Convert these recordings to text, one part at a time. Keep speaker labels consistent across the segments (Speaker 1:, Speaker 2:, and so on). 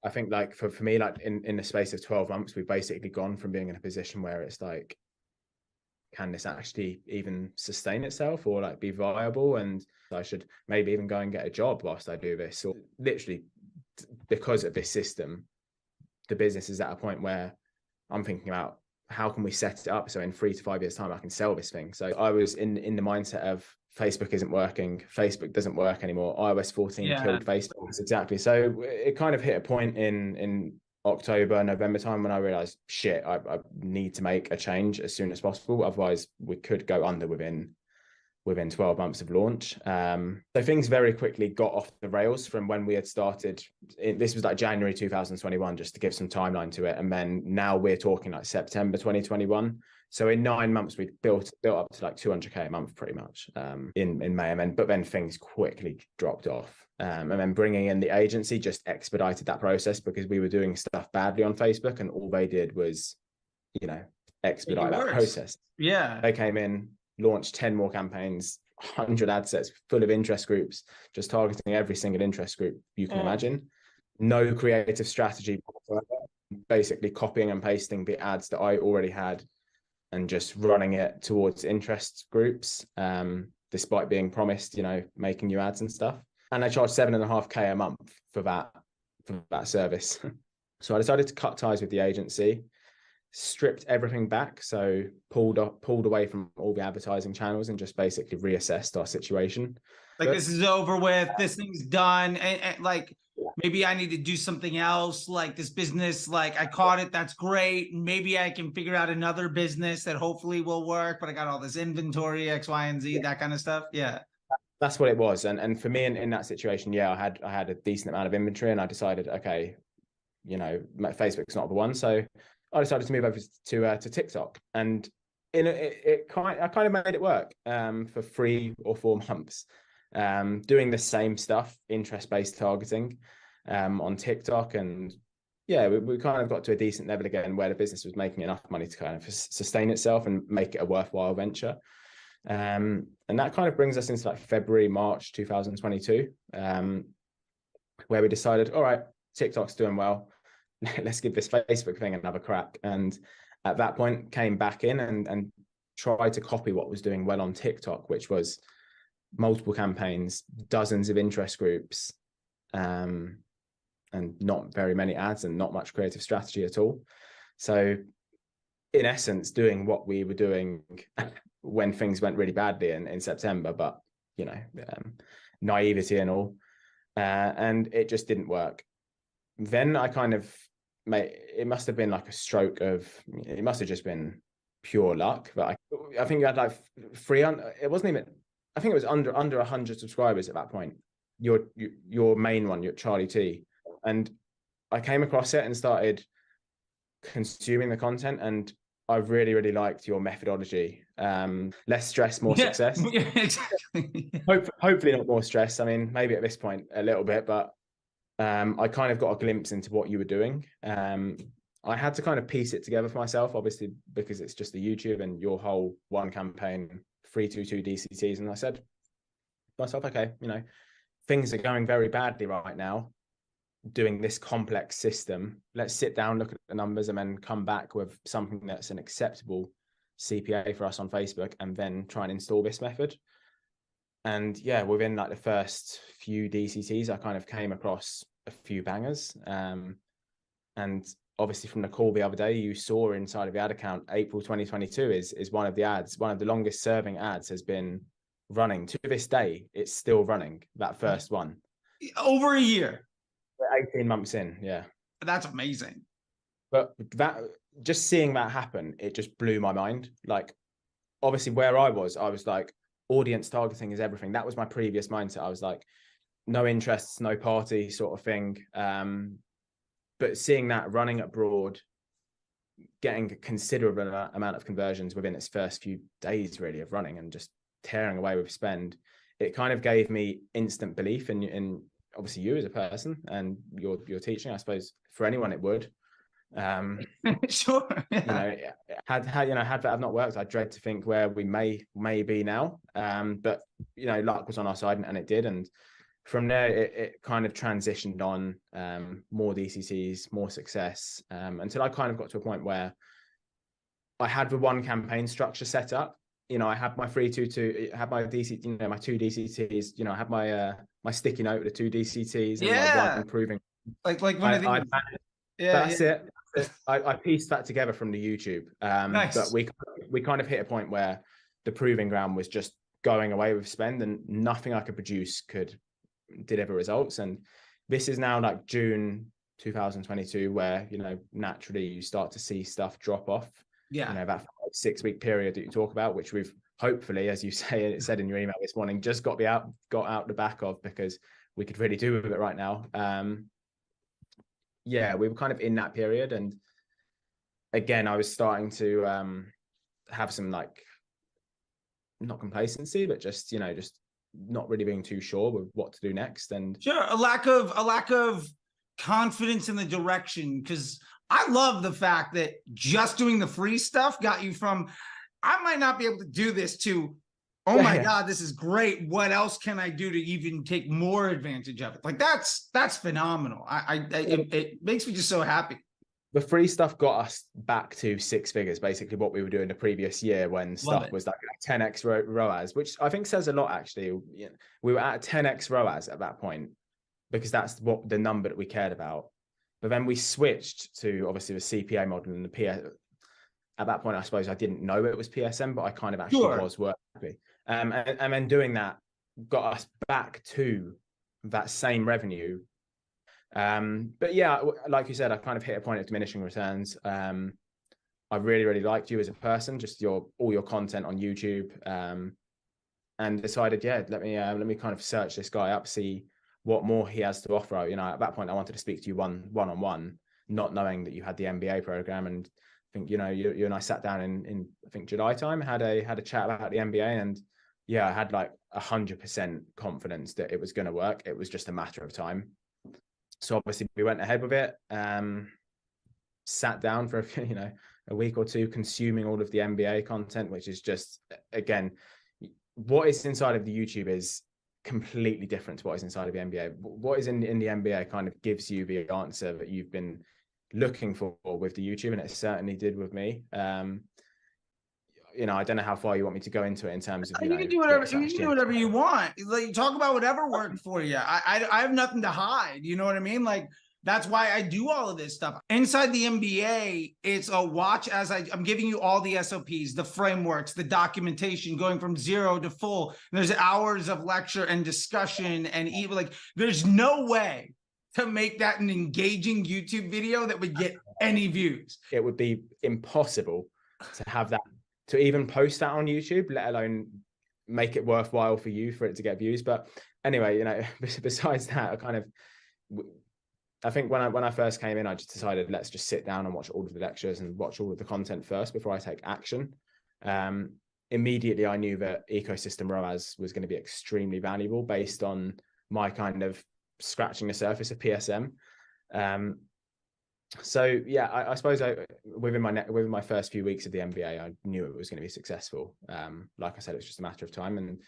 Speaker 1: I think like for me, like in the space of 12 months, we've basically gone from being in a position where it's like, can this actually even sustain itself or like be viable? And I should maybe even go and get a job whilst I do this. Or literally, because of this system, the business is at a point where I'm thinking about how can we set it up so in 3 to 5 years time I can sell this thing. So I was in the mindset of Facebook isn't working, Facebook doesn't work anymore, iOS 14 killed Facebook. Exactly. So it kind of hit a point in October, November time when I realized, shit, I need to make a change as soon as possible. Otherwise we could go under within 12 months of launch. So things very quickly got off the rails from when we had started. This was like January 2021, just to give some timeline to it. And then now we're talking like September 2021. So in 9 months, we built up to like 200K a month pretty much in May. And but then things quickly dropped off. And then bringing in the agency just expedited that process because we were doing stuff badly on Facebook and all they did was, expedite that process.
Speaker 2: Yeah.
Speaker 1: They came in, launched 10 more campaigns, 100 ad sets full of interest groups, just targeting every single interest group you can imagine. No creative strategy whatsoever. Basically copying and pasting the ads that I already had and just running it towards interest groups, despite being promised, making new ads and stuff. And I charged 7.5K a month for that service. So I decided to cut ties with the agency, stripped everything back, so pulled away from all the advertising channels and just basically reassessed our situation.
Speaker 2: This is over with, this thing's done, and like maybe I need to do something else, like this business, like I caught it, that's great, maybe I can figure out another business that hopefully will work, but I got all this inventory, X, Y, and Z, that kind of stuff. Yeah,
Speaker 1: that's what it was. And for me in that situation, I had a decent amount of inventory and I decided, okay, Facebook's not the one. So I decided to move over to TikTok, and I kind of made it work for 3 or 4 months, doing the same stuff, interest-based targeting on TikTok, and we kind of got to a decent level again where the business was making enough money to kind of sustain itself and make it a worthwhile venture. And that kind of brings us into like February, March 2022, where we decided, all right, TikTok's doing well. Let's give this Facebook thing another crack. And at that point came back in and tried to copy what was doing well on TikTok, which was multiple campaigns, dozens of interest groups, and not very many ads and not much creative strategy at all. So in essence, doing what we were doing when things went really badly in September, but naivety and all, and it just didn't work. Then I kind of it must have been like a stroke of, it must have just been pure luck, but I think you had like 300, it wasn't even, I think it was under 100 subscribers at that point, your main one, your Charlie T. And I came across it and started consuming the content, and I really, really liked your methodology. Less stress, more success.
Speaker 2: Yeah, exactly.
Speaker 1: Hopefully not more stress. I mean, maybe at this point a little bit, but I kind of got a glimpse into what you were doing. I had to kind of piece it together for myself, obviously, because it's just the YouTube and your whole one campaign, 322 DCTs. And I said to myself, okay, things are going very badly right now, doing this complex system. Let's sit down, look at the numbers, and then come back with something that's an acceptable CPA for us on Facebook, and then try and install this method. And within like the first few DCTs, I kind of came across a few bangers. And obviously from the call the other day, you saw inside of the ad account, April 2022 is one of the ads, one of the longest serving ads has been running to this day. It's still running, that first one.
Speaker 2: Over a year.
Speaker 1: 18 months in, yeah.
Speaker 2: That's amazing.
Speaker 1: But that, just seeing that happen, it just blew my mind. Like, obviously where I was like, audience targeting is everything. That was my previous mindset. I was like, no interests, no party sort of thing. But seeing that running abroad, getting a considerable amount of conversions within its first few days really of running and just tearing away with spend, it kind of gave me instant belief in obviously you as a person and your teaching. I suppose for anyone it would.
Speaker 2: Sure.
Speaker 1: Had that not worked, I dread to think where we may be now. But luck was on our side, and it did. And from there, it kind of transitioned on, more DCTs, more success, until I kind of got to a point where I had the one campaign structure set up. You know, I had my 322, had my DC, you know, my 2 DCTs, you know, I had my my sticky note with the 2 DCTs and my one improving.
Speaker 2: Like one of these.
Speaker 1: That's it. I pieced that together from the YouTube.
Speaker 2: Nice.
Speaker 1: But we kind of hit a point where the proving ground was just going away with spend, and nothing I could produce could deliver results. And this is now like June 2022, where, you know, naturally you start to see stuff drop off.
Speaker 2: Yeah.
Speaker 1: You know, that 6-week period that you talk about, which we've hopefully, as you said in your email this morning, just got out the back of, because we could really do with it right now. Yeah, we were kind of in that period, and again, I was starting to have some, like, not complacency, but just, you know, just not really being too sure with what to do next. And
Speaker 2: sure, a lack of confidence in the direction, because I love the fact that just doing the free stuff got you from, I might not be able to do this, to, oh my God, this is great. What else can I do to even take more advantage of it? Like, that's phenomenal. It makes me just so happy.
Speaker 1: The free stuff got us back to 6 figures, basically what we were doing the previous year, when stuff was like 10x ROAS, which I think says a lot, actually. You know, we were at 10x ROAS at that point, because that's what the number that we cared about. But then we switched to, obviously, the CPA model and the PS. At that point, I suppose I didn't know it was PSM, but I kind of actually was working. And then doing that got us back to that same revenue. But yeah, like you said, I kind of hit a point of diminishing returns. I really, really liked you as a person, just all your content on YouTube, and decided, yeah, let me kind of search this guy up, see what more he has to offer. You know, at that point, I wanted to speak to you one-on-one, not knowing that you had the MBA program. And I think, you know, you and I sat down in I think July time, had a chat about the MBA, and yeah, I had like 100% confidence that it was going to work. It was just a matter of time. So obviously we went ahead with it, sat down for a week or two, consuming all of the MBA content, which is just, again, what is inside of the YouTube is completely different to what is inside of the MBA. What is in the MBA kind of gives you the answer that you've been looking for with the YouTube, and it certainly did with me. You know, I don't know how far you want me to go into it in terms of,
Speaker 2: you can do whatever you want. Like, talk about whatever worked for you. I have nothing to hide. You know what I mean? Like, that's why I do all of this stuff. Inside the MBA, it's a watch as I'm giving you all the SOPs, the frameworks, the documentation, going from 0 to full. And there's hours of lecture and discussion, and even, like, there's no way to make that an engaging YouTube video that would get any views.
Speaker 1: It would be impossible to have that, to even post that on YouTube, let alone make it worthwhile for you for it to get views. But anyway, you know, besides that, I think when I first came in, I just decided, let's just sit down and watch all of the lectures and watch all of the content first before I take action. Immediately, I knew that ecosystem ROAS was going to be extremely valuable based on my kind of scratching the surface of PSM. So yeah, I suppose within my first few weeks of the MBA, I knew it was going to be successful. Like I said, it's just a matter of time. And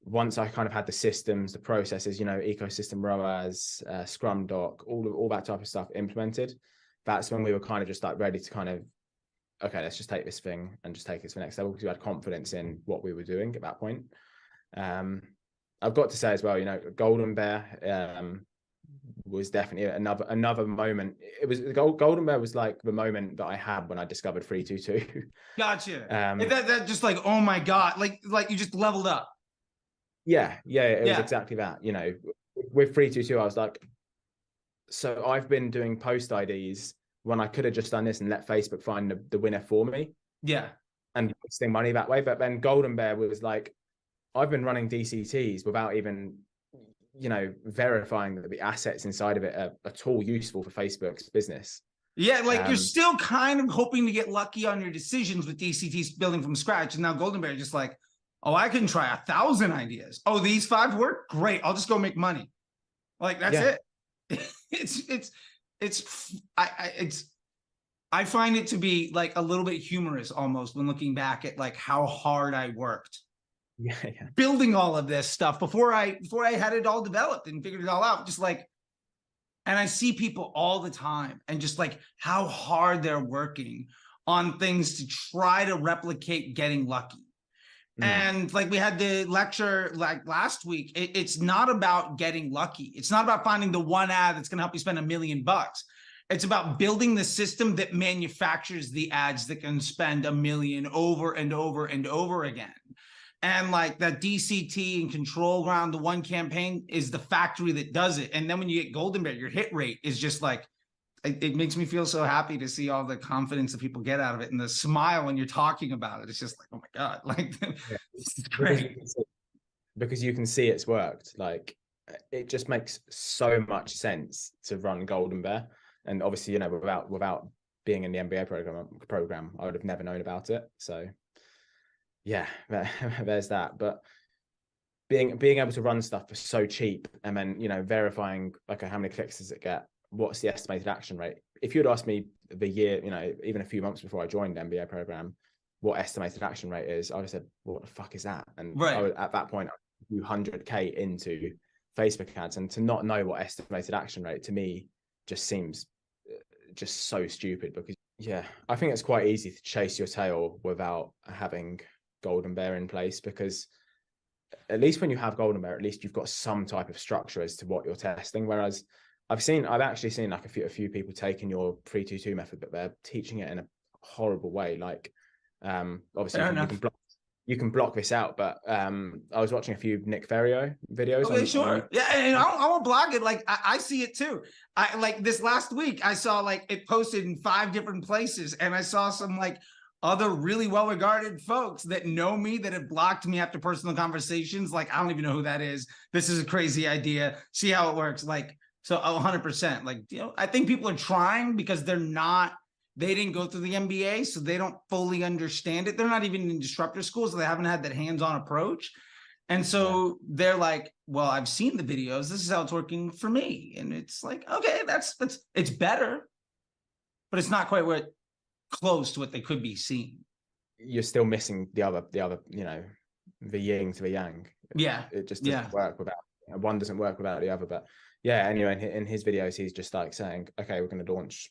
Speaker 1: once I kind of had the systems, the processes, you know, ecosystem ROAS, Scrum Doc, all that type of stuff implemented, that's when we were kind of just like ready to kind of, okay, let's just take this thing and just take it to the next level, because we had confidence in what we were doing at that point. I've got to say as well, you know, Golden Bear was definitely another moment. It was Golden Bear was like the moment that I had when I discovered 322.
Speaker 2: Gotcha. That just like, oh my God, like you just leveled up.
Speaker 1: Yeah, it was exactly that. You know, with 322, I was like, so I've been doing post IDs when I could have just done this and let Facebook find the winner for me.
Speaker 2: Yeah. And
Speaker 1: wasting money that way. But then Golden Bear was like, I've been running DCTs without even, you know, verifying that the assets inside of it are at all useful for Facebook's business.
Speaker 2: Yeah, like you're still kind of hoping to get lucky on your decisions with DCTs building from scratch. And now Golden Bear just like, oh, I can try 1,000 ideas. Oh, these 5 work? Great. I'll just go make money. Like, that's it. I find it to be like a little bit humorous almost when looking back at like how hard I worked.
Speaker 1: Yeah.
Speaker 2: building all of this stuff before I had it all developed and figured it all out. Just like, and I see people all the time and just like how hard they're working on things to try to replicate getting lucky. And like we had the lecture like last week, it's not about getting lucky. It's not about finding the one ad that's going to help you spend $1 million. It's about building the system that manufactures the ads that can spend $1 million over and over and over again. And like that DCT and Control Ground, the one campaign is the factory that does it. And then when you get Golden Bear, your hit rate is just like, it makes me feel so happy to see all the confidence that people get out of it and the smile when you're talking about it. It's just like, oh my God, like this is great.
Speaker 1: Because you can see it's worked. Like it just makes so much sense to run Golden Bear. And obviously, you know, without being in the MBA program, I would have never known about it. So yeah, there's that. But being able to run stuff for so cheap, and then, you know, verifying, okay, how many clicks does it get? What's the estimated action rate? If you'd asked me the year, you know, even a few months before I joined the MBA program, what estimated action rate is, I would have said, what the fuck is that? And I would, at that point, I would do 100K into Facebook ads, and to not know what estimated action rate, to me just seems just so stupid. Because yeah, I think it's quite easy to chase your tail without having Golden Bear in place, because at least when you have Golden Bear, at least you've got some type of structure as to what you're testing. Whereas I've actually seen like a few people taking your 3-2-2 method, but they're teaching it in a horrible way. Like obviously you can block this out, but I was watching a few Nick Ferrio videos.
Speaker 2: Okay, sure. Yeah, and I won't block it. Like I see it too. I like this last week, I saw like it posted in 5 different places, and I saw some like other really well-regarded folks that know me that have blocked me after personal conversations. Like, I don't even know who that is. This is a crazy idea. See how it works. Like, so 100%. Like, you know, I think people are trying because they didn't go through the MBA, so they don't fully understand it. They're not even in disruptor schools, so they haven't had that hands-on approach. And so they're like, well, I've seen the videos. This is how it's working for me. And it's like, okay, that's it's better, but it's not quite where close to what they could be seeing.
Speaker 1: You're still missing the other, you know, the yin to the yang.
Speaker 2: Yeah.
Speaker 1: It just doesn't work without, one doesn't work without the other. But yeah, anyway, in his videos, he's just like saying, okay, we're going to launch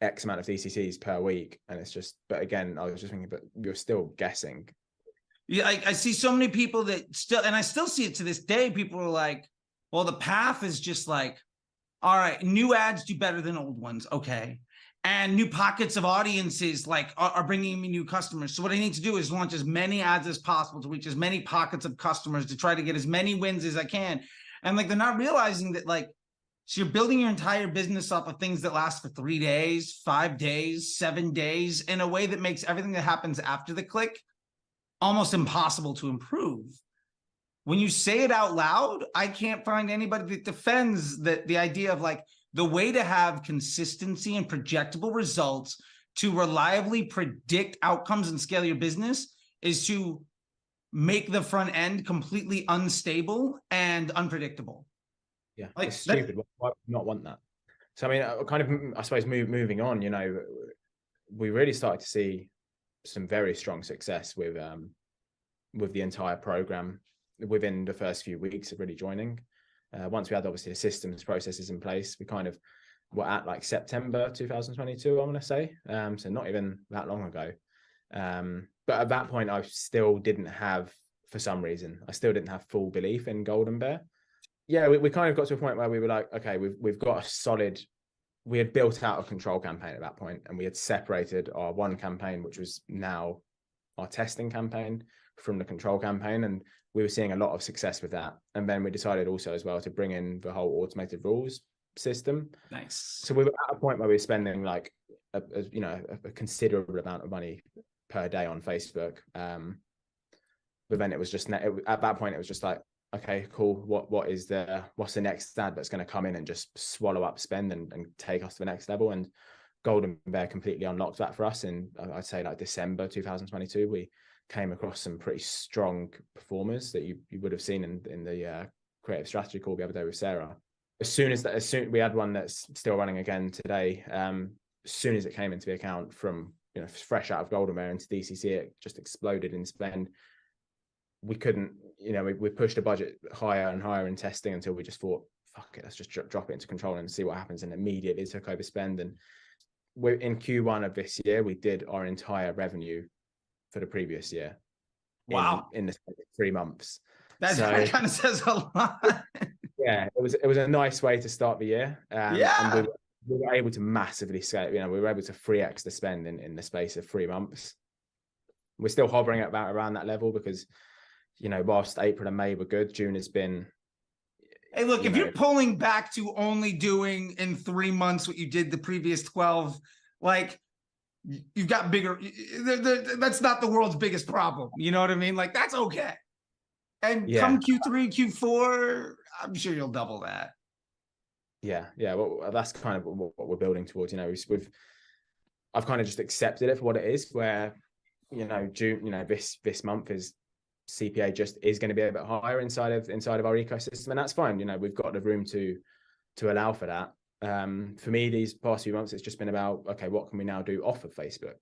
Speaker 1: X amount of DCCs per week. And it's just, but again, I was just thinking, but you're still guessing.
Speaker 2: Yeah, I see so many people that still, and I still see it to this day, people are like, well, the path is just like, all right, new ads do better than old ones. Okay. And new pockets of audiences like are bringing me new customers. So what I need to do is launch as many ads as possible to reach as many pockets of customers to try to get as many wins as I can. And like, they're not realizing that, like, so you're building your entire business off of things that last for 3 days, 5 days, 7 days in a way that makes everything that happens after the click almost impossible to improve. When you say it out loud, I can't find anybody that defends the idea of like, the way to have consistency and projectable results to reliably predict outcomes and scale your business is to make the front end completely unstable and unpredictable.
Speaker 1: Yeah, like, it's stupid. Why not want that? So, I mean, kind of, I suppose, moving on, you know, we really started to see some very strong success with the entire program within the first few weeks of really joining. Once we had obviously the systems processes in place, we kind of were at like September 2022, I want to say. So not even that long ago. But at that point, I still didn't have, for some reason, I still didn't have full belief in Golden Bear. Yeah, we kind of got to a point where we were like, okay, we've got a solid, we had built out a control campaign at that point, and we had separated our one campaign, which was now our testing campaign, from the control campaign. And we were seeing a lot of success with that. And then we decided also as well to bring in the whole automated rules system.
Speaker 2: Nice.
Speaker 1: So we were at a point where we were spending like a considerable amount of money per day on Facebook. But then it was just at that point, it was just like, okay, cool. What's the next ad that's going to come in and just swallow up spend and take us to the next level? And Golden Bear completely unlocked that for us. And I'd say like December 2022, we came across some pretty strong performers that you would have seen in the creative strategy call the other day with Sarah. As soon we had one that's still running again today. As soon as it came into the account from, you know, fresh out of Golden Bear into DCC, it just exploded in spend. we couldn't, we pushed the budget higher and higher in testing until we just thought, fuck it, let's just drop it into control and see what happens, and immediately took over spend. And we're in Q1 of this year, we did our entire revenue for the previous year.
Speaker 2: Wow.
Speaker 1: In the 3 months.
Speaker 2: That kind of says a lot.
Speaker 1: Yeah, it was a nice way to start the year. And we were able to massively scale. We were able to 3x the spend in the space of 3 months. We're still hovering at about around that level because, whilst April and May were good, June has been.
Speaker 2: Hey, look, if you're pulling back to only doing in 3 months what you did the previous 12, like, you've got bigger, that's not the world's biggest problem. You know what I mean? Like, that's okay. And come Q3, Q4, I'm sure you'll double that. Yeah.
Speaker 1: Well, that's kind of what we're building towards. I've kind of just accepted it for what it is, where, June, this month is CPA just is going to be a bit higher inside of our ecosystem. And that's fine. We've got the room to allow for that. For me, these past few months, it's just been about, okay, what can we now do off of Facebook?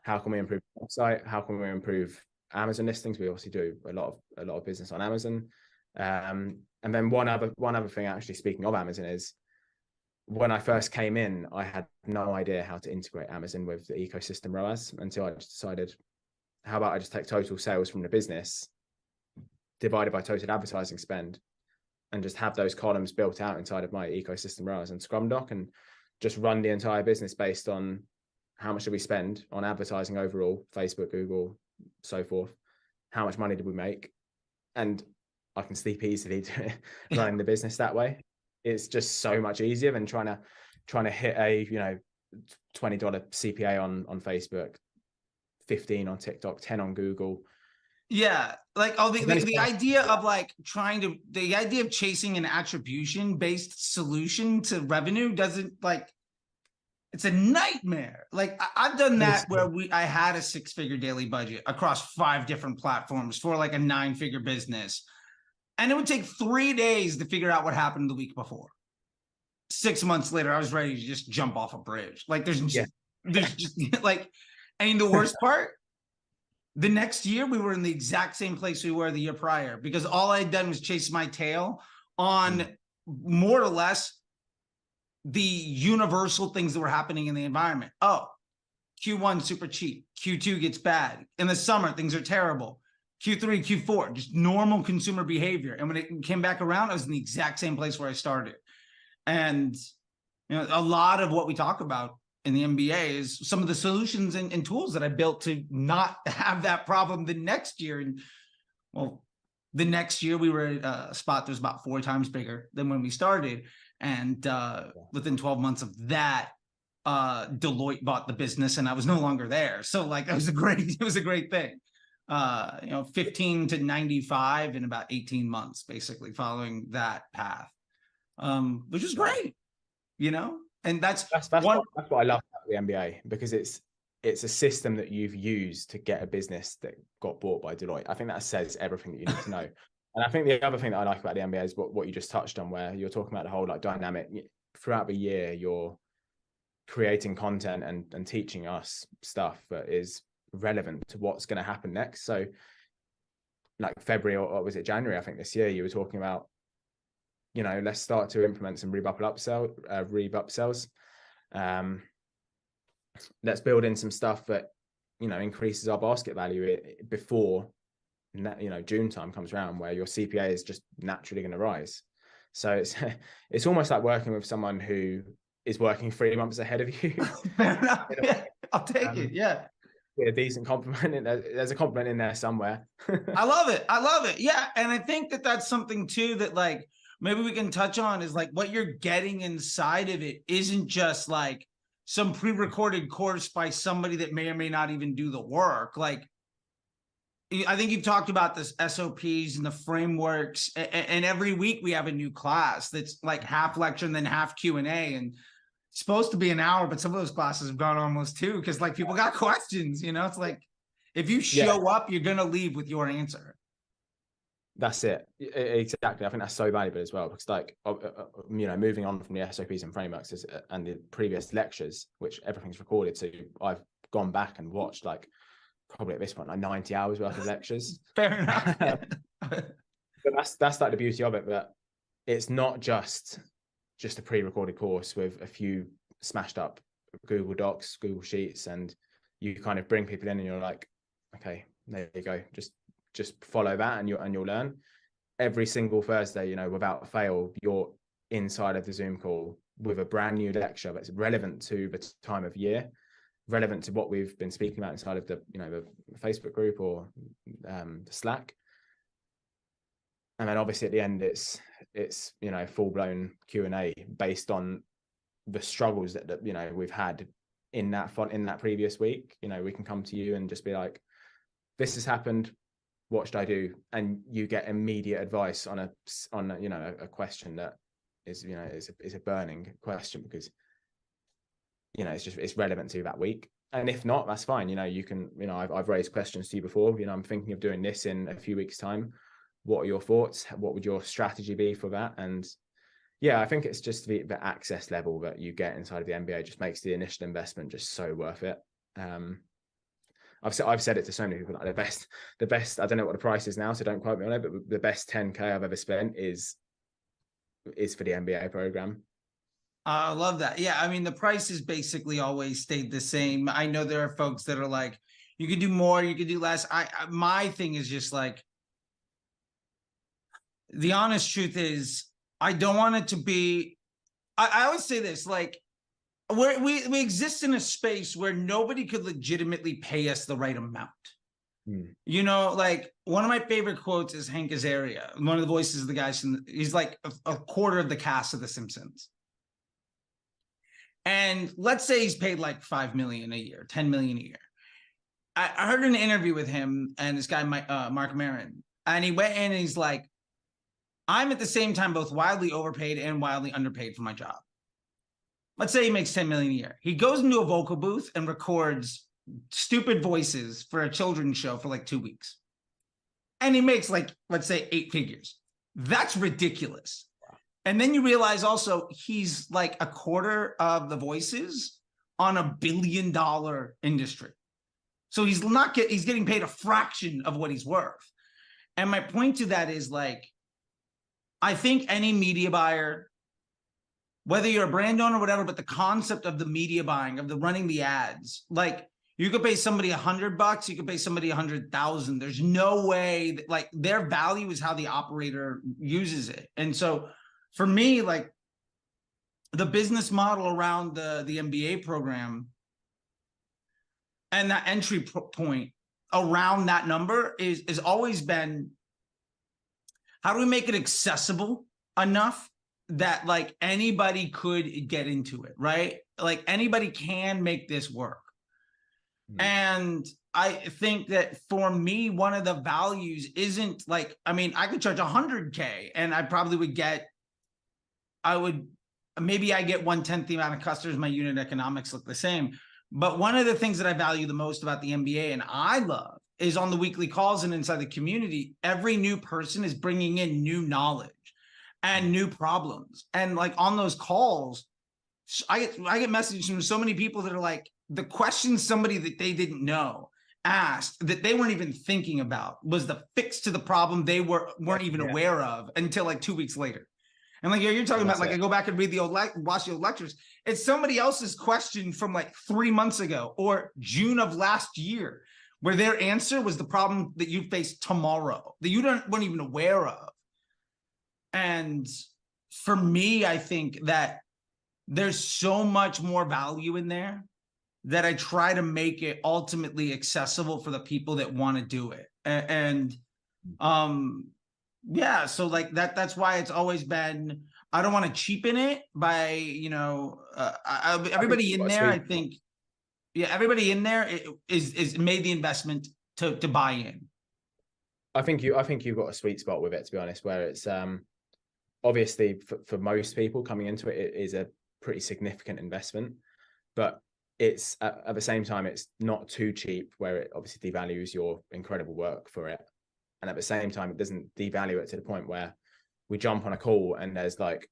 Speaker 1: How can we improve the website? How can we improve Amazon listings? We obviously do a lot of business on Amazon. And then one other thing, actually, speaking of Amazon, is when I first came in, I had no idea how to integrate Amazon with the ecosystem ROAS until I just decided, how about I just take total sales from the business divided by total advertising spend, and just have those columns built out inside of my ecosystem ROAS and Scrum Doc, and just run the entire business based on how much did we spend on advertising overall, Facebook, Google, so forth. How much money did we make? And I can sleep easily running the business that way. It's just so much easier than trying to hit a $20 CPA on Facebook, 15 on TikTok, 10 on Google.
Speaker 2: Yeah, like the idea of the idea of chasing an attribution based solution to revenue doesn't, like, it's a nightmare. Like, I've done that where I had a 6-figure daily budget across 5 different platforms for like a 9-figure business, and it would take 3 days to figure out what happened the week before. 6 months later, I was ready to just jump off a bridge. Like, there's just like, I mean, the worst part, the next year we were in the exact same place we were the year prior, because all I had done was chase my tail on more or less the universal things that were happening in the environment. Oh, Q1 super cheap, Q2 gets bad, in the summer things are terrible, Q3, Q4 just normal consumer behavior. And when it came back around, I was in the exact same place where I started. And a lot of what we talk about in the MBA is some of the solutions and tools that I built to not have that problem the next year. And well, the next year we were at a spot that was about 4 times bigger than when we started. And within 12 months of that, Deloitte bought the business and I was no longer there. So like, it was a great thing. 15 to 95 in about 18 months, basically following that path, which is great, and that's what
Speaker 1: I love about the MBA, because it's a system that you've used to get a business that got bought by Deloitte. I think that says everything that you need to know. And I think the other thing that I like about the MBA is what you just touched on, where you're talking about the whole like dynamic throughout the year. You're creating content and teaching us stuff that is relevant to what's going to happen next. So like February or was it January, I think this year, you were talking about, let's start to implement some Reeb upsells. Let's build in some stuff that, increases our basket value before, June time comes around, where your CPA is just naturally going to rise. So it's almost like working with someone who is working 3 months ahead of you.
Speaker 2: Fair enough. Yeah, I'll take it. Yeah.
Speaker 1: A decent compliment. There's a compliment in there somewhere.
Speaker 2: I love it. Yeah. And I think that's something too that like maybe we can touch on, is like what you're getting inside of it isn't just like some pre-recorded course by somebody that may or may not even do the work. Like, I think you've talked about this SOPs and the frameworks, and every week we have a new class that's like half lecture and then half Q&A, and it's supposed to be an hour, but some of those classes have gone almost 2 because like people got questions. It's like, if you show up, you're gonna leave with your answer.
Speaker 1: That's it. Exactly. I think that's so valuable as well, because like, moving on from the SOPs and frameworks and the previous lectures, which everything's recorded. So I've gone back and watched like probably at this point like 90 hours worth of lectures.
Speaker 2: Fair enough. Yeah.
Speaker 1: But that's like the beauty of it, that it's not just a pre-recorded course with a few smashed up Google Docs, Google Sheets, and you kind of bring people in and you're like, okay, there you go, just follow that and you'll learn. Every single Thursday, you know, without fail, you're inside of the Zoom call with a brand new lecture that's relevant to the time of year, relevant to what we've been speaking about inside of the, you know, the Facebook group or the Slack. And then obviously at the end, it's you know, full-blown Q&A based on the struggles that you know, we've had in that previous week. You know, we can come to you and just be like, this has happened, what should I do? And you get immediate advice on a you know, a question that is, you know, is a burning question, because, you know, it's relevant to that week. And if not, that's fine. You know, you can, you know, I've raised questions to you before. You know, I'm thinking of doing this in a few weeks' time. What are your thoughts? What would your strategy be for that? And yeah, I think it's just the access level that you get inside of the MBA just makes the initial investment just so worth it. I've said it to so many people, like the best, I don't know what the price is now, so don't quote me on it, but the best 10K I've ever spent is for the MBA program.
Speaker 2: I love that. Yeah, I mean, the price has basically always stayed the same. I know there are folks that are like, you could do more, you could do less. My thing is just like, the honest truth is, I don't want it to be, I always say this, like, we exist in a space where nobody could legitimately pay us the right amount. You know, like, one of my favorite quotes is Hank Azaria, one of the voices of the guys he's like a quarter of the cast of The Simpsons. And let's say he's paid like 5 million a year, 10 million a year. I heard an interview with him and this guy, Mark Maron, and he went in and he's like, I'm at the same time both wildly overpaid and wildly underpaid for my job. Let's say he makes 10 million a year. He goes into a vocal booth and records stupid voices for a children's show for like 2 weeks. And he makes like, let's say 8 figures. That's ridiculous. And then you realize also he's like a quarter of the voices on $1 billion industry. So he's getting paid a fraction of what he's worth. And my point to that is, like, I think any media buyer, whether you're a brand owner or whatever, but the concept of the media buying, of the running the ads, like, you could pay somebody $100, you could pay somebody 100,000. There's no way that, like, their value is how the operator uses it. And so for me, like, the business model around the MBA program and that entry point around that number is always been, how do we make it accessible enough that, like, anybody could get into it, right? Like, anybody can make this work. And I think that for me, one of the values isn't like, I mean, I could charge 100K and I probably would get, maybe I get 1/10 the amount of customers, my unit economics look the same. But one of the things that I value the most about the MBA and I love is on the weekly calls and inside the community, every new person is bringing in new knowledge and new problems. And like, on those calls, I get messages from so many people that are like, the question somebody that they didn't know asked that they weren't even thinking about was the fix to the problem they weren't even aware of until like 2 weeks later. And like, you're talking about, like, I go back and read watch the old lectures. It's somebody else's question from like 3 months ago or June of last year, where their answer was the problem that you face tomorrow that you weren't even aware of. And for me, I think that there's so much more value in there that I try to make it ultimately accessible for the people that want to do it. And yeah, so like that's why it's always been, I don't want to cheapen it by, you know, everybody in there, I think, yeah, everybody in there is made the investment to buy in.
Speaker 1: I think you've got a sweet spot with it, to be honest, where it's obviously for most people coming into it, it is a pretty significant investment, but it's at the same time, it's not too cheap where it obviously devalues your incredible work for it. And at the same time, it doesn't devalue it to the point where we jump on a call and there's like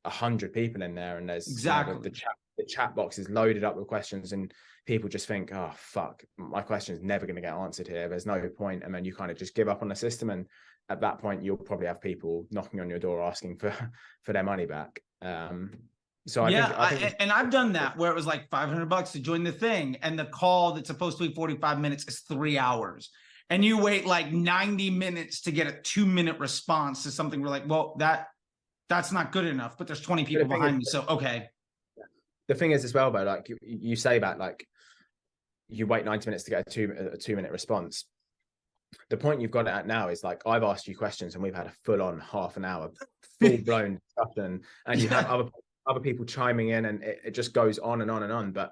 Speaker 1: 100 people in there and there's
Speaker 2: exactly
Speaker 1: the chat the chat box is loaded up with questions, and people just think, oh fuck, my question is never going to get answered here, there's no point, and then you kind of just give up on the system, and at that point you'll probably have people knocking on your door asking for their money back. So I think
Speaker 2: and I've done that where it was like $500 to join the thing, and the call that's supposed to be 45 minutes is 3 hours, and you wait like 90 minutes to get a 2-minute response to something. We're like, well, that's not good enough, but there's 20 people behind me, so okay.
Speaker 1: The thing is as well, though, like you say that, like you wait 90 minutes to get a 2-minute response. The point you've got it at now is like, I've asked you questions and we've had a full-on half an hour, full-blown discussion, and you have other people chiming in, and it just goes on and on and on, but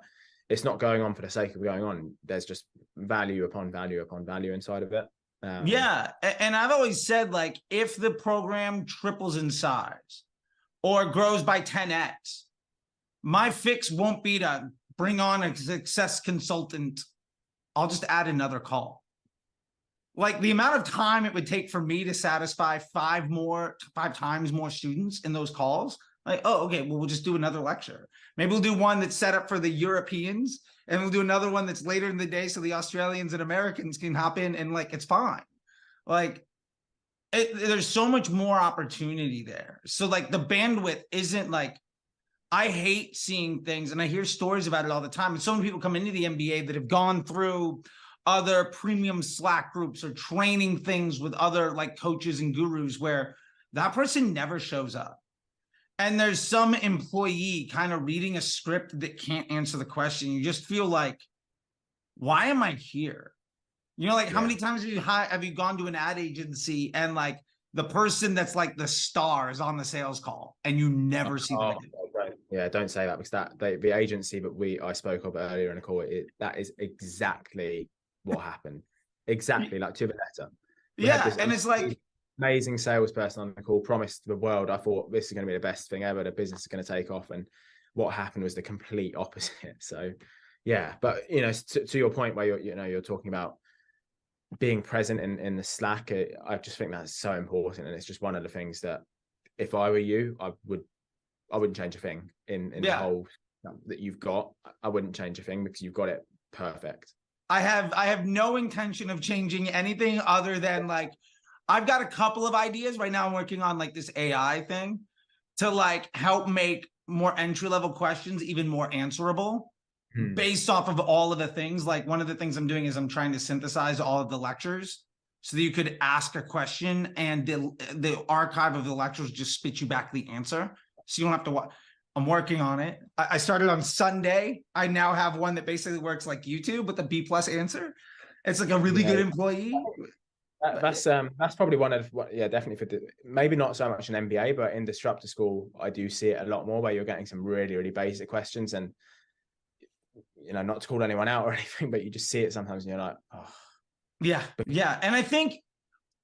Speaker 1: it's not going on for the sake of going on. There's just value upon value upon value inside of it.
Speaker 2: Yeah. And I've always said, like, if the program triples in size or grows by 10x, my fix won't be to bring on a success consultant. I'll just add another call. Like, the amount of time it would take for me to satisfy 5 times more students in those calls. Like, oh, okay, well, we'll just do another lecture. Maybe we'll do one that's set up for the Europeans, and we'll do another one that's later in the day so the Australians and Americans can hop in, and like, it's fine. Like, there's so much more opportunity there. So like, the bandwidth isn't like, I hate seeing things, and I hear stories about it all the time. And so many people come into the MBA that have gone through other premium Slack groups or training things with other like coaches and gurus where that person never shows up. And there's some employee kind of reading a script that can't answer the question. You just feel like, why am I here? You know, like, how many times have you gone to an ad agency and like the person that's like the star is on the sales call and you never see them again?
Speaker 1: Yeah, don't say that, because the agency that I spoke of earlier in the call, that is exactly what happened. Exactly, like to the letter.
Speaker 2: And it's like,
Speaker 1: amazing salesperson on the call, promised the world, I thought this is going to be the best thing ever, the business is going to take off, and what happened was the complete opposite. So yeah, but you know, to your point where you're talking about being present in the Slack, I just think that's so important, and it's just one of the things that if I were you, I wouldn't change a thing in the whole that you've got. I wouldn't change a thing because you've got it perfect.
Speaker 2: I have no intention of changing anything other than like, I've got a couple of ideas right now. I'm working on like this AI thing to like help make more entry-level questions even more answerable based off of all of the things. Like, one of the things I'm doing is I'm trying to synthesize all of the lectures so that you could ask a question and the archive of the lectures just spit you back the answer. So you don't have to watch. I'm working on it. I started on Sunday. I now have one that basically works like YouTube with a B+ answer. It's like a really good employee.
Speaker 1: That's probably one of definitely maybe not so much an MBA, but in Disruptor School I do see it a lot more, where you're getting some really basic questions, and you know, not to call anyone out or anything, but you just see it sometimes and you're like, oh
Speaker 2: yeah. And I think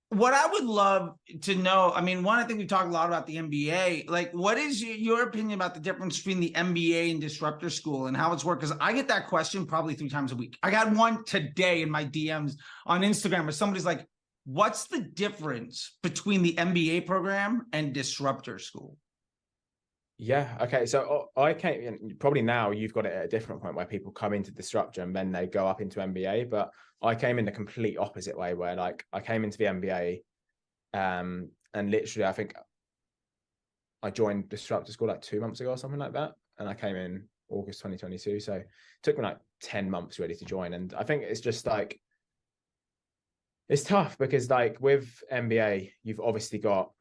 Speaker 2: what I would love to know, I mean, one, I think we talked a lot about the MBA. Like, what is your opinion about the difference between the MBA and Disruptor School and how it's worked? Because I get that question probably 3 times a week. I got one today in my DMs on Instagram where somebody's like, what's the difference between the MBA program and Disruptor School?
Speaker 1: Yeah. Okay. So I came, probably now you've got it at a different point where people come into Disruptor and then they go up into MBA, but I came in the complete opposite way, where like I came into the MBA and literally I think I joined Disruptor School like 2 months ago or something like that. And I came in August 2022. So it took me like 10 months really to join. And I think it's just like, it's tough because like with MBA, you've obviously got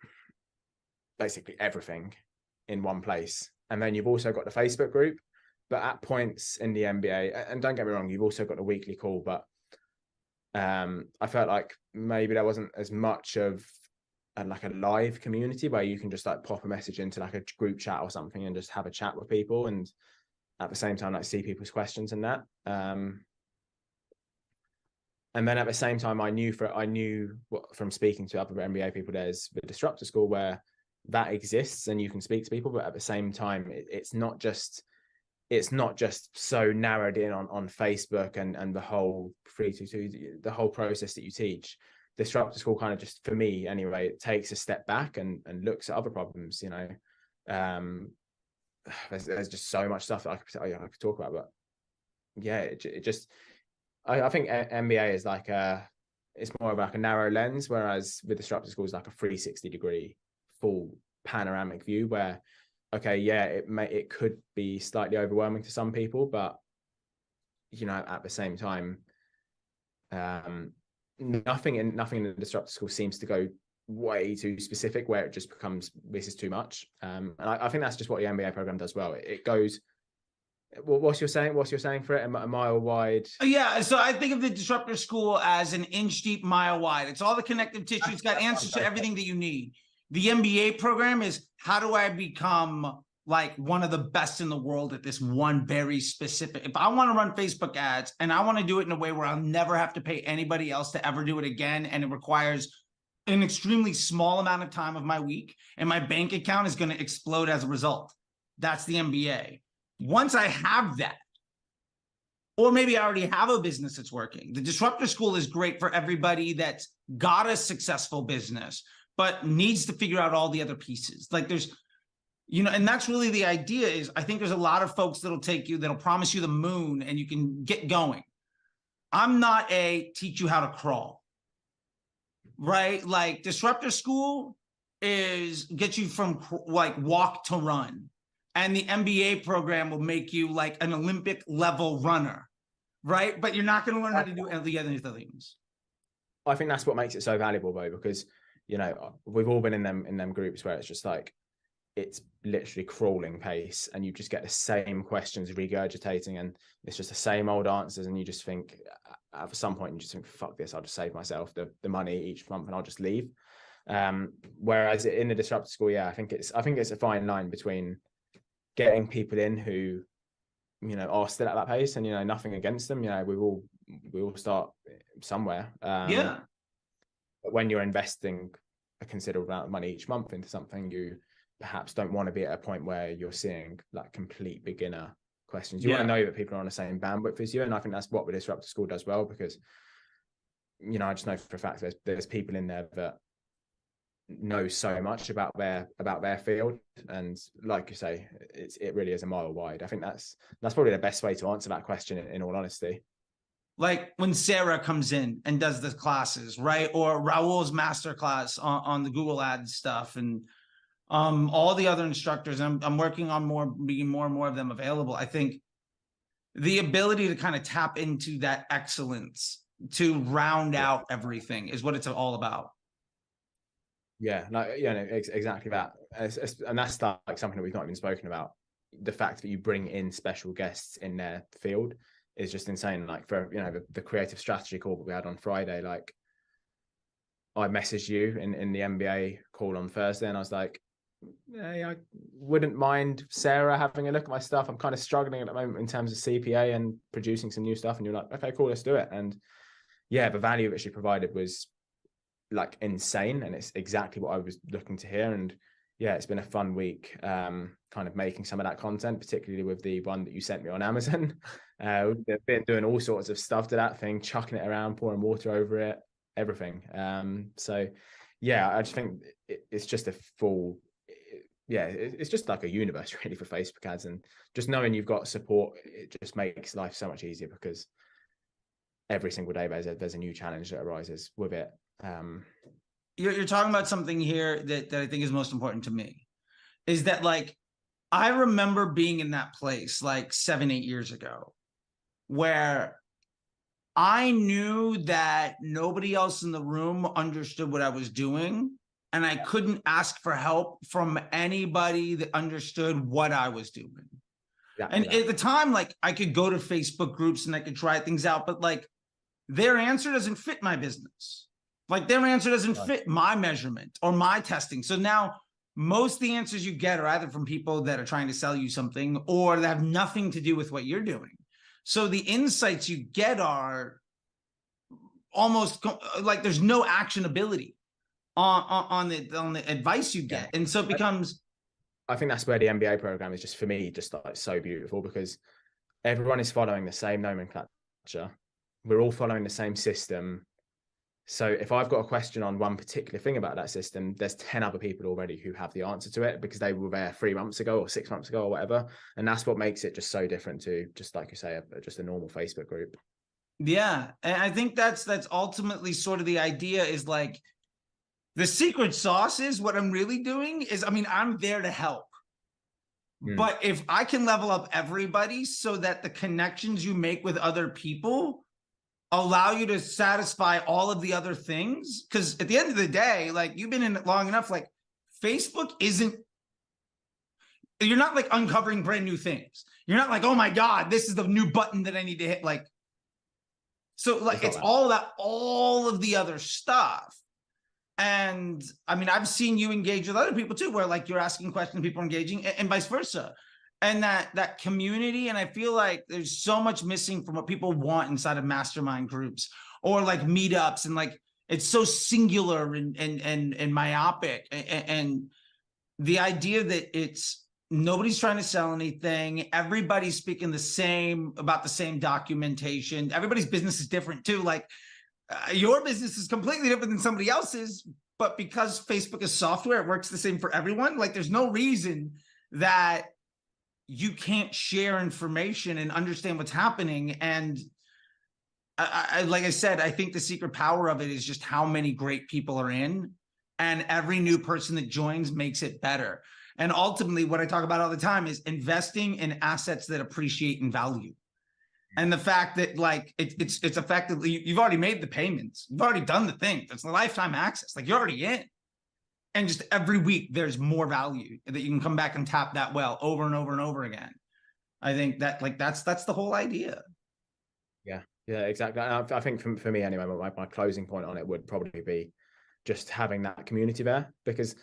Speaker 1: basically everything in one place. And then you've also got the Facebook group, but at points in the MBA, and don't get me wrong, you've also got the weekly call, but I felt like maybe there wasn't as much of like a live community where you can just like pop a message into like a group chat or something and just have a chat with people, and at the same time like see people's questions and that. And then at the same time, I knew from speaking to other MBA people, there's the Disruptor School where that exists and you can speak to people, but at the same time, it's not just so narrowed in on Facebook and the whole 322, the whole process that you teach. Disruptor School kind of just, for me anyway, it takes a step back and looks at other problems, you know. there's just so much stuff that I could talk about, but yeah, it just, I think MBA is like it's more of like a narrow lens, whereas with disruptor school is like a 360-degree full panoramic view where, okay, yeah, it could be slightly overwhelming to some people, but you know, at the same time, nothing in the disruptor school seems to go way too specific where it just becomes, this is too much. And I think that's just what the MBA program does well. It goes, what's your saying for it? A mile wide.
Speaker 2: Yeah, so I think of the disruptor school as an inch deep, mile wide. It's all the connective tissue. It's got answers to everything that you need. The MBA program is, how do I become like one of the best in the world at this one very specific. If I want to run Facebook ads and I want to do it in a way where I'll never have to pay anybody else to ever do it again, and it requires an extremely small amount of time of my week, and my bank account is going to explode as a result. That's the MBA. Once I have that, or maybe I already have a business that's working, the disruptor school is great for everybody that's got a successful business, but needs to figure out all the other pieces. Like there's, you know, and that's really the idea is, I think there's a lot of folks that'll promise you the moon and you can get going. I'm not a teach you how to crawl, right? Like disruptor school is get you from like walk to run. And the MBA program will make you like an Olympic level runner, right? But you're not going to learn how to do the other things.
Speaker 1: I think that's what makes it so valuable, though, because, you know, we've all been in them groups where it's just like, it's literally crawling pace and you just get the same questions regurgitating and it's just the same old answers. And you just think at some point, you just think, fuck this, I'll just save myself the money each month and I'll just leave. Whereas in the disruptor school, yeah, I think it's a fine line between getting people in who, you know, are still at that pace, and, you know, nothing against them, you know, we all start somewhere.
Speaker 2: Yeah.
Speaker 1: But when you're investing a considerable amount of money each month into something, you perhaps don't want to be at a point where you're seeing like complete beginner questions. You want to know that people are on the same bandwidth as you. And I think that's what the disruptor school does well, because, you know, I just know for a fact there's people in there that know so much about their field, and like you say, it really is a mile wide. I think that's probably the best way to answer that question, in all honesty.
Speaker 2: Like when Sarah comes in and does the classes, right? Or Raul's masterclass on the Google Ads stuff, and all the other instructors. I'm working on being more and more of them available. I think the ability to kind of tap into that excellence to round out everything is what it's all about.
Speaker 1: Yeah, no, exactly that. And that's like something that we've not even spoken about. The fact that you bring in special guests in their field is just insane. Like for, you know, the creative strategy call that we had on Friday, like I messaged you in the MBA call on Thursday and I was like, hey, I wouldn't mind Sarah having a look at my stuff. I'm kind of struggling at the moment in terms of CPA and producing some new stuff. And you're like, okay, cool, let's do it. And yeah, the value that she provided was like insane, and it's exactly what I was looking to hear. And yeah, it's been a fun week, kind of making some of that content, particularly with the one that you sent me on Amazon. We've been doing all sorts of stuff to that thing, chucking it around, pouring water over it, everything. So yeah, I just think it's just a full, it's just like a universe really for Facebook ads, and just knowing you've got support, it just makes life so much easier, because every single day there's a new challenge that arises with it.
Speaker 2: You're talking about something here that I think is most important to me, is that like I remember being in that place like 7-8 years ago where I knew that nobody else in the room understood what I was doing, and I couldn't ask for help from anybody that understood what I was doing. And at the time, like I could go to Facebook groups and I could try things out, but like their answer doesn't fit my business. Like their answer doesn't fit my measurement or my testing. So now most of the answers you get are either from people that are trying to sell you something or that have nothing to do with what you're doing. So the insights you get are almost like there's no actionability on the advice you get. And so it becomes,
Speaker 1: I think that's where the MBA program is just, for me, just like so beautiful, because everyone is following the same nomenclature. We're all following the same system. So if I've got a question on one particular thing about that system, there's 10 other people already who have the answer to it because they were there 3 months ago or 6 months ago or whatever. And that's what makes it just so different to, just like you say, just a normal Facebook group.
Speaker 2: Yeah. And I think that's ultimately sort of the idea, is like, the secret sauce is what I'm really doing is, I mean, I'm there to help. But if I can level up everybody so that the connections you make with other people allow you to satisfy all of the other things, because at the end of the day, like, you've been in it long enough, like, Facebook isn't, you're not like uncovering brand new things. You're not like, oh my God, this is the new button that I need to hit. Like, so like, it's all of the other stuff. And I mean, I've seen you engage with other people too, where like you're asking questions, people are engaging, and vice versa. And that community. And I feel like there's so much missing from what people want inside of mastermind groups or like meetups. And like, it's so singular and myopic. And the idea that it's, nobody's trying to sell anything. Everybody's speaking about the same documentation. Everybody's business is different too. Like, your business is completely different than somebody else's, but because Facebook is software, it works the same for everyone. Like, there's no reason that you can't share information and understand what's happening. And I like I said, I think the secret power of it is just how many great people are in, and every new person that joins makes it better. And ultimately, what I talk about all the time is investing in assets that appreciate in value. And the fact that like it's effectively, you've already made the payments, you've already done the thing. It's the lifetime access, like, you're already in. And just every week there's more value that you can come back and tap that well over and over and over again. I think that like that's the whole idea.
Speaker 1: Yeah, exactly. I think for me anyway, my closing point on it would probably be just having that community there, because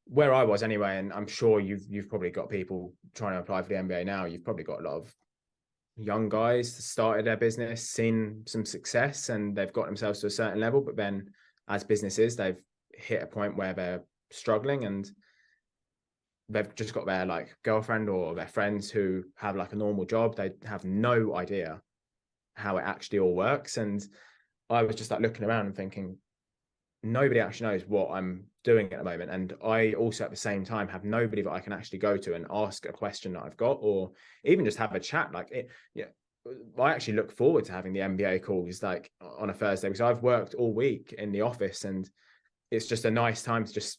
Speaker 1: where I was anyway, and I'm sure you've probably got people trying to apply for the MBA now, you've probably got a lot of young guys that started their business, seen some success, and they've got themselves to a certain level, but then as businesses, they've hit a point where they're struggling and they've just got their like girlfriend or their friends who have like a normal job. They have no idea how it actually all works. And I was just like looking around and thinking, nobody actually knows what I'm doing at the moment. And I also at the same time have nobody that I can actually go to and ask a question that I've got, or even just have a chat. Like it, yeah, I actually look forward to having the MBA calls like on a Thursday, because I've worked all week in the office, and it's just a nice time to just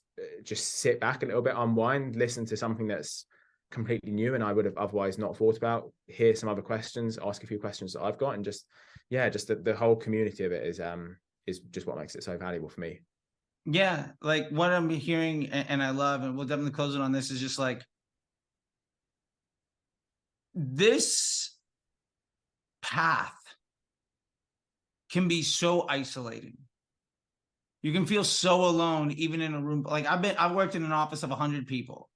Speaker 1: sit back a little bit, unwind, listen to something that's completely new and I would have otherwise not thought about, hear some other questions, ask a few questions that I've got, and just the whole community of it is just what makes it so valuable for me.
Speaker 2: Yeah, like what I'm hearing and I love, and we'll definitely close it on this, is just like, this path can be so isolating. You can feel so alone, even in a room. Like I've worked in an office of 100 people,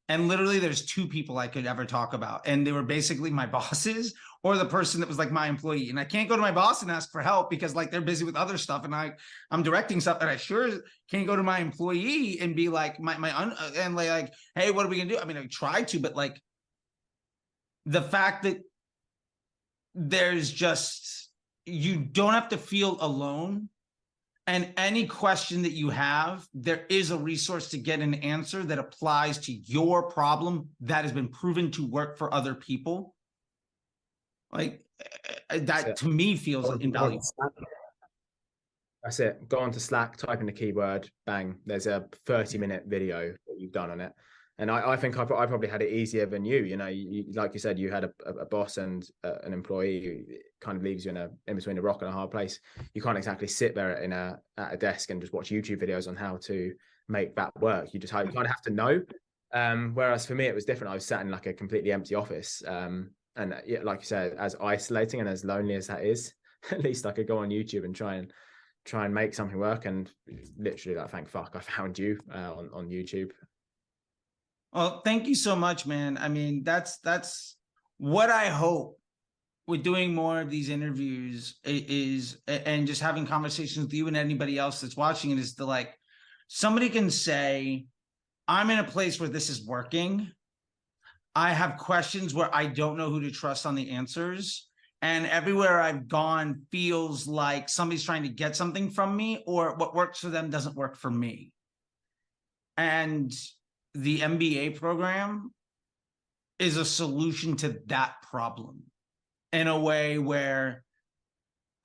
Speaker 2: and literally there's 2 people I could ever talk about. And they were basically my bosses or the person that was like my employee. And I can't go to my boss and ask for help because like they're busy with other stuff. And I'm directing stuff, and I sure can't go to my employee and be like and like, hey, what are we gonna do? I mean, I tried to, but like the fact that there's just, you don't have to feel alone. And any question that you have, there is a resource to get an answer that applies to your problem that has been proven to work for other people. Like that to me feels invaluable.
Speaker 1: That's it. Go on to Slack, type in the keyword, bang. There's a 30-minute video that you've done on it. And I think I probably had it easier than you. You know, like you said, you had a boss and an employee who kind of leaves you in between a rock and a hard place. You can't exactly sit there at a desk and just watch YouTube videos on how to make that work. You kind of have to know. Whereas for me, it was different. I was sat in like a completely empty office. And yeah, like you said, as isolating and as lonely as that is, at least I could go on YouTube and try and make something work. And literally, like, thank fuck I found you on YouTube.
Speaker 2: Well, thank you so much, man. I mean, that's what I hope with doing more of these interviews is, and just having conversations with you and anybody else that's watching it, is to like, somebody can say, I'm in a place where this is working. I have questions where I don't know who to trust on the answers. And everywhere I've gone feels like somebody's trying to get something from me, or what works for them doesn't work for me. And the MBA program is a solution to that problem in a way where,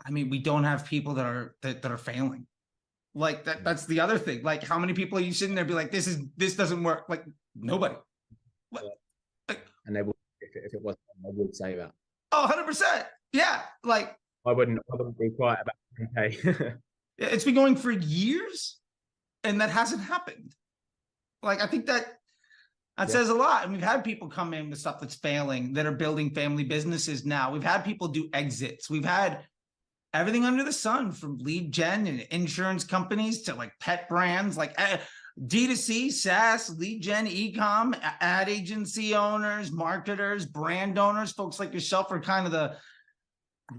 Speaker 2: I mean, we don't have people that are failing. Like that's the other thing. Like, how many people are you sitting there be like, this doesn't work? Like, nobody. Like,
Speaker 1: and they would, if it was, I would say that.
Speaker 2: Oh, 100%. Yeah. Like,
Speaker 1: I wouldn't be quiet about it. Okay.
Speaker 2: it's been going for years and that hasn't happened. Like, I think that says a lot. And we've had people come in with stuff that's failing, that are building family businesses now. We've had people do exits. We've had everything under the sun, from lead gen and insurance companies to like pet brands, like D2C, SaaS, lead gen, e-com, ad agency owners, marketers, brand owners. Folks like yourself are kind of the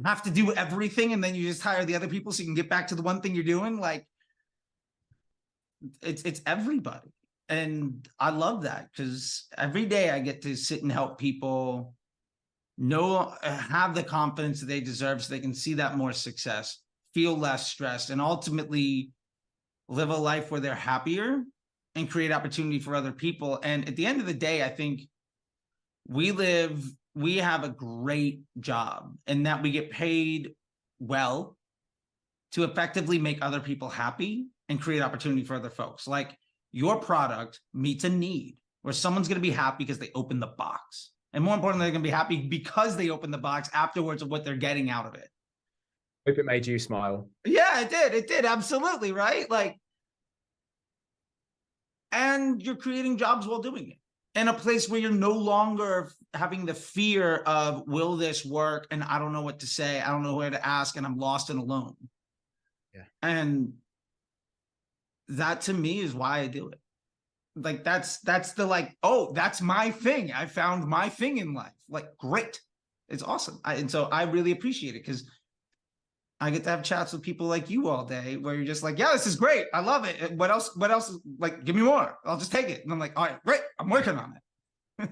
Speaker 2: have to do everything, and then you just hire the other people so you can get back to the one thing you're doing. Like, it's everybody. And I love that, because every day I get to sit and help people have the confidence that they deserve so they can see that more success, feel less stressed, and ultimately live a life where they're happier and create opportunity for other people. And at the end of the day, I think we have a great job in that we get paid well to effectively make other people happy and create opportunity for other folks. Like, your product meets a need where someone's going to be happy because they open the box. And more importantly, they're going to be happy because they open the box afterwards of what they're getting out of it.
Speaker 1: Hope it made you smile.
Speaker 2: Yeah, it did. It did. Absolutely. Right. Like, and you're creating jobs while doing it in a place where you're no longer having the fear of, will this work? And I don't know what to say. I don't know where to ask, and I'm lost and alone.
Speaker 1: Yeah.
Speaker 2: And that to me is why I do it. Like, that's the, like, oh, that's my thing. I found my thing in life. Like, great. It's awesome. And so I really appreciate it, because I get to have chats with people like you all day where you're just like, yeah, this is great. I love it. What else? Like, give me more. I'll just take it. And I'm like, all right, great. I'm working on it.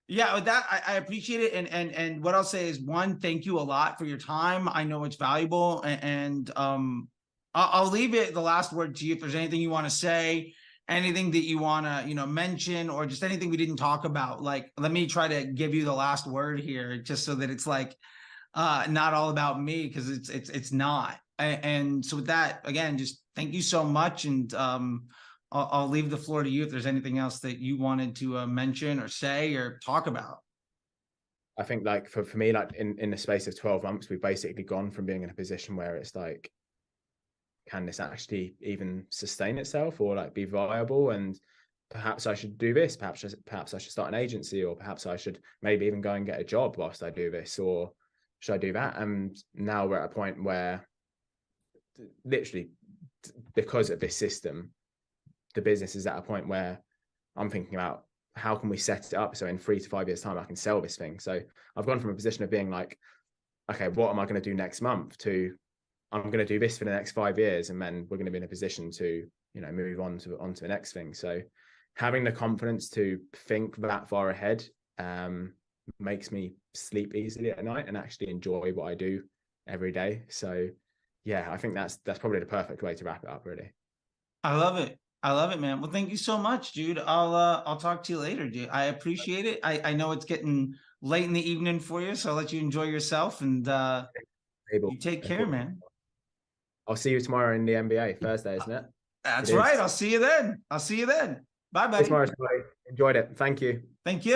Speaker 2: Yeah, with that, I appreciate it. And what I'll say is, one, thank you a lot for your time. I know it's valuable. And I'll leave it, the last word, to you. If there's anything you want to say, anything that you want to, mention, or just anything we didn't talk about, like, let me try to give you the last word here, just so that it's like, not all about me, because it's not. And so with that, again, just thank you so much. And I'll leave the floor to you if there's anything else that you wanted to mention or say or talk about.
Speaker 1: I think, like, for me, like, in the space of 12 months, we've basically gone from being in a position where it's like, can this actually even sustain itself, or like be viable? And perhaps I should do this, perhaps I should start an agency, or perhaps I should maybe even go and get a job whilst I do this, or should I do that? And now we're at a point where, literally, because of this system, the business is at a point where I'm thinking about, how can we set it up so in 3 to 5 years time I can sell this thing? So I've gone from a position of being like, okay, what am I going to do next month, to I'm going to do this for the next 5 years, and then we're going to be in a position to, move on to the next thing. So having the confidence to think that far ahead makes me sleep easily at night and actually enjoy what I do every day. So yeah, I think that's probably the perfect way to wrap it up, really.
Speaker 2: I love it. I love it, man. Well, thank you so much, dude. I'll talk to you later, dude. I appreciate it. I know it's getting late in the evening for you, so I'll let you enjoy yourself, and you take care, man.
Speaker 1: I'll see you tomorrow in the NBA. Thursday, isn't it?
Speaker 2: That's right. I'll see you then. Bye, buddy.
Speaker 1: Tomorrow. Enjoyed it. Thank you.
Speaker 2: Thank you.